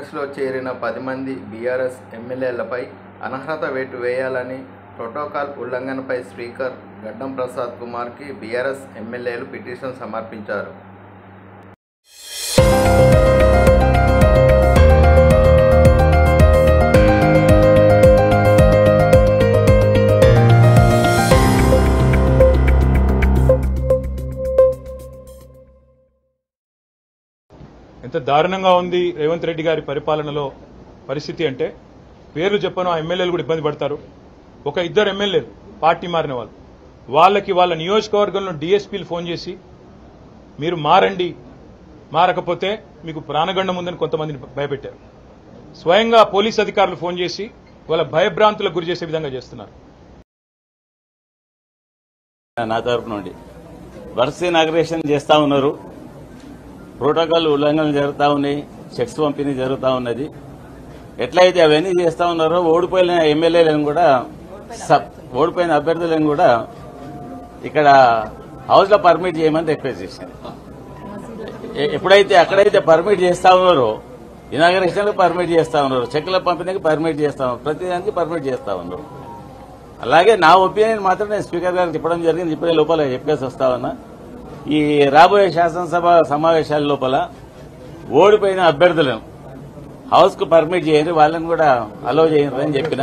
కాంగ్రెస్లో చేరిన 10 మంది బీఆర్ఎస్ ఎమ్మెల్యేలపై అనర్హత వేటు వేయాలని ప్రోటోకాల్ ఉల్లంఘనపై స్పీకర్ గడ్డం ప్రసాద్ కుమార్కి బీఆర్ఎస్ ఎమ్మెల్యేలు పిటిషన్ సమర్పించారు. ఎంత దారుణంగా ఉంది రేవంత్ రెడ్డి గారి పరిపాలనలో పరిస్థితి అంటే పేర్లు చెప్పను ఆ ఎమ్మెల్యేలు కూడా ఇబ్బంది పడతారు. ఒక ఇద్దరు ఎమ్మెల్యేలు పార్టీ మారిన వాళ్ళకి వాళ్ళ నియోజకవర్గంలో డీఎస్పీలు ఫోన్ చేసి మీరు మారండి, మారకపోతే మీకు ప్రాణగండం ఉందని కొంతమందిని భయపెట్టారు. స్వయంగా పోలీస్ అధికారులు ఫోన్ చేసి వాళ్ళ భయభ్రాంతులకు గురి చేసే విధంగా చేస్తున్నారు. నా తరపు నుండి వరుస ఇనాగ్రేషన్ చేస్తా ఉన్నారు. ప్రోటోకాల్ ఉల్లంఘనలు జరుగుతూ ఉన్నాయి, చెక్స్ పంపిణీ జరుగుతూ ఉన్నది. ఎట్లయితే అవన్నీ చేస్తా ఉన్నారో ఓడిపోయిన ఎమ్మెల్యేలను కూడా ఓడిపోయిన అభ్యర్థులను కూడా ఇక్కడ హౌస్ లో పర్మిట్ చేయమని రిక్వెస్ట్ చేసింది. ఎప్పుడైతే అక్కడైతే పర్మిట్ చేస్తా ఉన్నారో ఇనాగ్రేషన్ పర్మిట్ చేస్తా ఉన్నారు, చెక్ల పంపిణీకి పర్మిట్ చేస్తా ఉన్నారు, ప్రతిదానికి పర్మిట్ చేస్తా ఉన్నారు. అలాగే నా ఒపీనియన్ మాత్రం నేను స్పీకర్ గారికి చెప్పడం జరిగింది. ఇప్పుడే లోపల చెప్పేసి వస్తా ఉన్నా. ఈ రాబోయే శాసనసభ సమావేశాల లోపల ఓడిపోయిన అభ్యర్థులను హౌస్ కు పర్మిట్ చేయండి, వాళ్ళని కూడా అలౌ చేయండి అని చెప్పిన.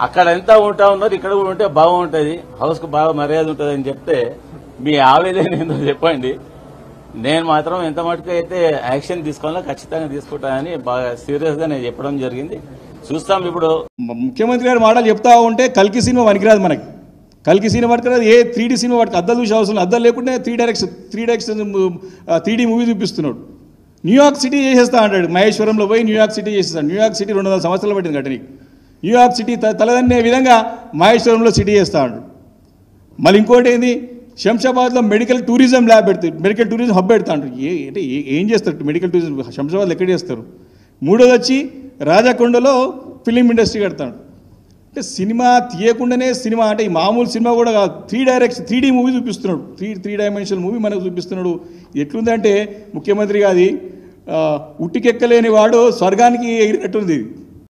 అక్కడ ఎంత ఉంటా ఉన్నారు, ఇక్కడ కూడా ఉంటే బాగుంటుంది, హౌస్ కు బాగా మర్యాద ఉంటుంది అని చెప్తే మీ ఆవేదన ఏందో చెప్పండి. నేను మాత్రం ఎంత మటుకు అయితే యాక్షన్ తీసుకోవాలో ఖచ్చితంగా తీసుకుంటానని బాగా సీరియస్ గా నేను చెప్పడం జరిగింది. చూస్తాం. ఇప్పుడు ముఖ్యమంత్రి గారు మాటలు చెప్తా ఉంటే కల్కి సినిమా పనికిరాదు, మనకి కల్కి సినిమా పట్టుకురాదు, ఏ 3D సినిమా పట్టుకు అద్దాలు చూసే అవసరం, అద్దాలు లేకుంటే 3D మూవీ చూపిస్తున్నాడు. న్యూయార్క్ సిటీ చేసేస్తా అంటాడు. మహేశ్వరంలో పోయి న్యూయార్క్ సిటీ చేసేస్తాడు. న్యూయార్క్ సిటీ 200 సంవత్సరాలు పట్టింది కట్టనికి. న్యూయార్క్ సిటీ తలదన్నే విధంగా మహేశ్వరంలో సిటీ చేస్తా అంటాడు. మళ్ళీ ఇంకోటి ఏంది, శంషాబాద్లో మెడికల్ టూరిజం ల్యాబ్ పెడతాడు, మెడికల్ టూరిజం హబ్ పెడతా అంటారు. అంటే ఏం చేస్తారు మెడికల్ టూరిజం శంషాబాద్లో ఎక్కడ చేస్తారు? మూడోది వచ్చి రాజకొండలో ఫిలిం ఇండస్ట్రీ కడతాడు. అంటే సినిమా తీయకుండానే సినిమా అంటే ఈ మామూలు సినిమా కూడా కాదు, 3D మూవీ చూపిస్తున్నాడు, 3 డైమెన్షనల్ మూవీ మనకు చూపిస్తున్నాడు. ఎట్లుందంటే ముఖ్యమంత్రి గారి ఉట్టికెక్కలేని వాడు స్వర్గానికి ఎగిరినట్టుంది.